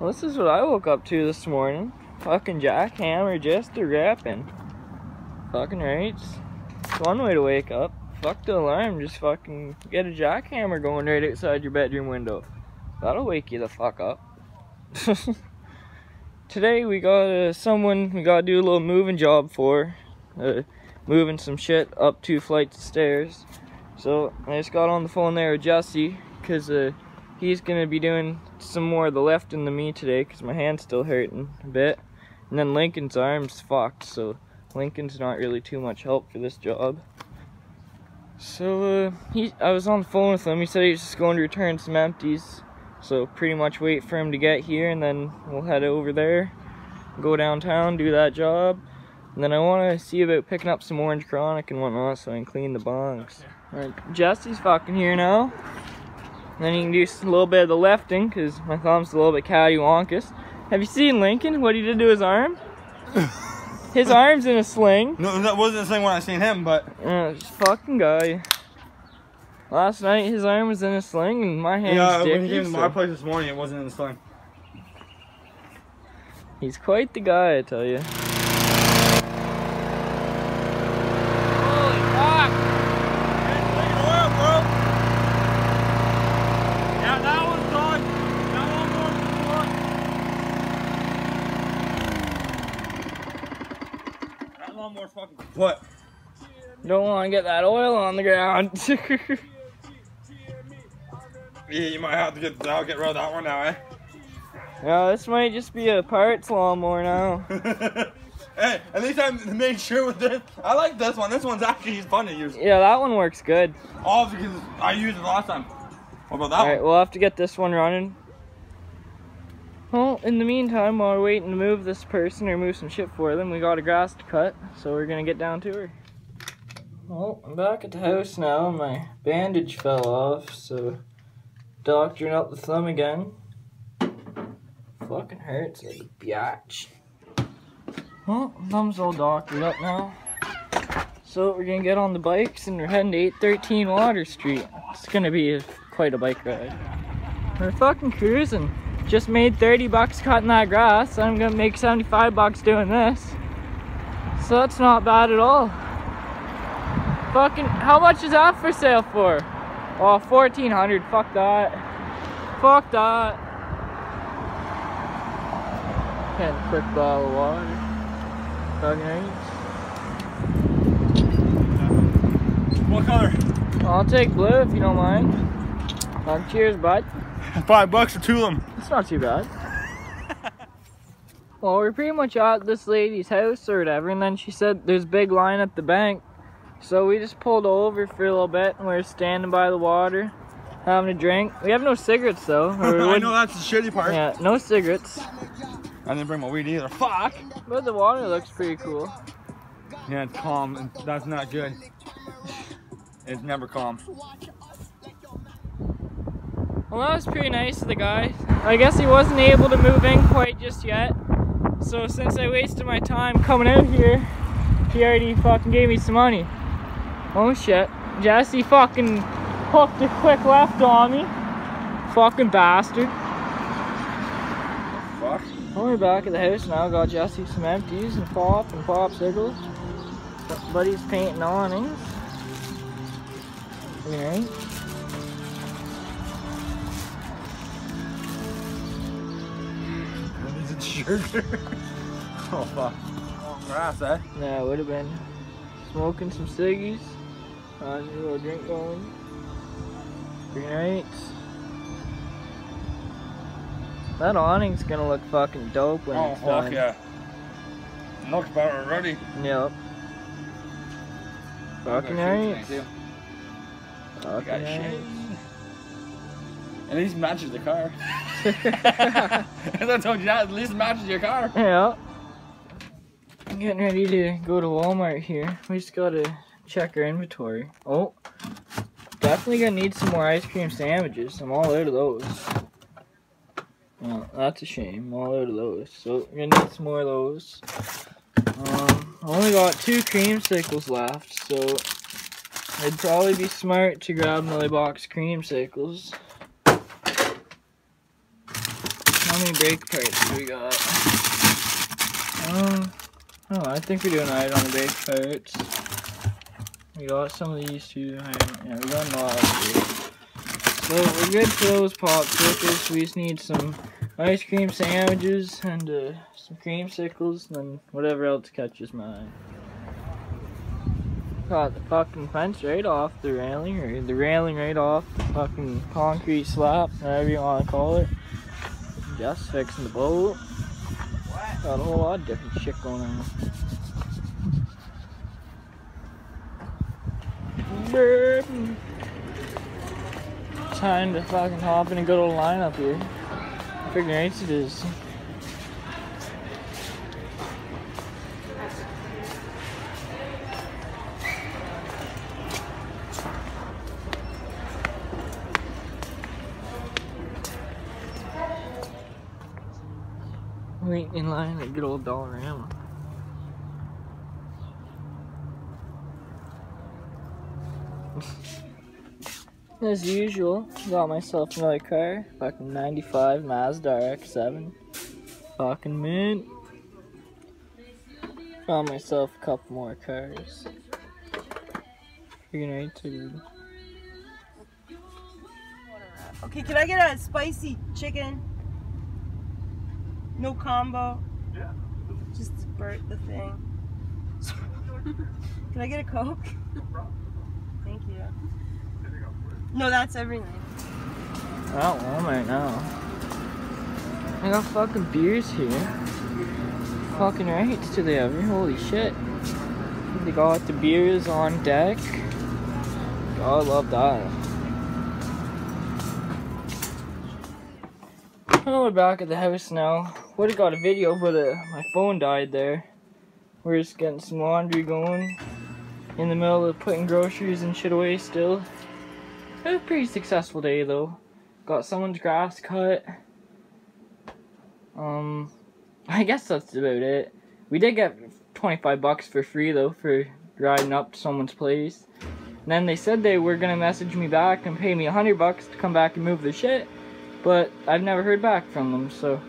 Well, this is what I woke up to this morning. Fucking jackhammer just a rapping. Fucking rights. It's one way to wake up. Fuck the alarm, just fucking get a jackhammer going right outside your bedroom window. That'll wake you the fuck up. Today we got someone we gotta do a little moving job for. Moving some shit up 2 flights of stairs. So I just got on the phone there with Jesse, cause he's gonna be doing some more of the lifting than me today, cause my hand's still hurting a bit. And then Lincoln's arm's fucked, so Lincoln's not really too much help for this job. So I was on the phone with him. He said he's just going to return some empties. So pretty much wait for him to get here, and then we'll head over there, go downtown, do that job. And then I want to see about picking up some orange chronic and whatnot so I can clean the bongs. Alright, Jesse's fucking here now. And then you can do a little bit of the lifting, because my thumb's a little bit cattywampus. Have you seen Lincoln, what he did to his arm? His arm's in a sling. No, that wasn't a sling when I seen him, but... This fucking guy. Last night his arm was in a sling and my hand's when he came to my place this morning, it wasn't in a sling. He's quite the guy, I tell you. Holy fuck! Take it oil, bro! Yeah, that one's done. That lawnmower's fucking what? Don't want to get that oil on the ground. Yeah, you might have to get rid of that one now, eh? Yeah, this might just be a parts lawnmower now. Hey, at least I made sure with this. I like this one. This one's actually fun to use. Yeah, that one works good. All because I used it last time. What about that Alright, we'll have to get this one running. Well, in the meantime, while we're waiting to move this person or move some shit for them, we got a grass to cut, so we're gonna get down to her. Well, I'm back at the house now. My bandage fell off, so doctoring up the thumb again. Fucking hurts like a biatch. Well, thumb's all doctored up now. So we're gonna get on the bikes and we're heading to 813 Water Street. It's gonna be quite a bike ride. We're fucking cruising. Just made 30 bucks cutting that grass. I'm gonna make 75 bucks doing this. So that's not bad at all. Fucking, how much is that for sale for? Oh, 1400. Fuck that. Fuck that. Getting a quick bottle of water. Fucking nice. What color? I'll take blue if you don't mind. Cheers, bud. $5 for 2 of them. It's not too bad. Well, we're pretty much at this lady's house or whatever, and then she said there's a big line at the bank. So we just pulled over for a little bit, and we're standing by the water, having a drink. We have no cigarettes though. I know that's the shitty part. Yeah, no cigarettes. I didn't bring my weed either. Fuck! But the water looks pretty cool. Yeah, it's calm, and that's not good. It's never calm. Well, that was pretty nice of the guy. I guess he wasn't able to move in quite just yet. So since I wasted my time coming out here, he already fucking gave me some money. Oh shit. Jesse fucking hooked a quick left on me. Fucking bastard. Fuck. Well, we're back at the house now. Got Jesse some empties and popsicles. Buddy's painting awnings. Alright. Is it sugar? Oh fuck. Long grass, eh? Yeah, it would have been. Smoking some ciggies. A little drink going. Pretty nice. That awning's gonna look fucking dope when it's done. Oh fuck yeah. It looks better already. Yep. Fucking nice. Fucking nice. At least matches the car. As I told you that, at least matches your car. Yeah. I'm getting ready to go to Walmart here. We just gotta check our inventory. Oh, definitely gonna need some more ice cream sandwiches. I'm all out of those. Well, that's a shame. I'm all out of those. So we're gonna need some more of those. I only got 2 creamsicles left, so it'd probably be smart to grab another box of creamsicles. How many brake parts do we got? Oh, I think we're doing alright on the brake parts. We got some of these too. Yeah, we got a lot of these. So we're good for those popsicles. We just need some ice cream sandwiches and some creamsicles and then whatever else catches my eye. Got the fucking fence right off the railing, or the railing right off the fucking concrete slab, whatever you want to call it. Just fixing the boat. Got a whole lot of different shit going on. Time to fucking hop in a good old lineup here. Figure eights it is. Waiting in line at good old Dollarama. As usual, got myself another car. Fucking 95 Mazda RX-7. Fucking mint. Found myself a couple more cars. Freaking right too. Okay, can I get a spicy chicken? No combo. Yeah. Just burnt the thing. Can I get a Coke? No problem. Thank you. No, that's everything. I don't want right now. I got fucking beers here. Fucking right to the ever. Holy shit. They got the beers on deck. God, I love that. Oh, we're back at the house now. Would have got a video, but my phone died there. We're just getting some laundry going. In the middle of putting groceries and shit away still. It was a pretty successful day though. Got someone's grass cut. I guess that's about it. We did get 25 bucks for free though for riding up to someone's place. And then they said they were gonna message me back and pay me 100 bucks to come back and move the shit. But I've never heard back from them, so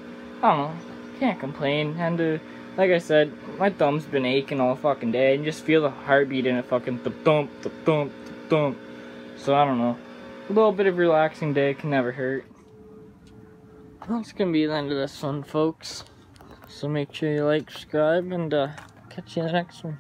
I don't know. Can't complain. And like I said, my thumb's been aching all fucking day and just feel the heartbeat in it fucking thump, thump, thump. So I don't know. A little bit of relaxing day can never hurt. Well, it's gonna be the end of this one, folks. So make sure you like, subscribe, and catch you in the next one.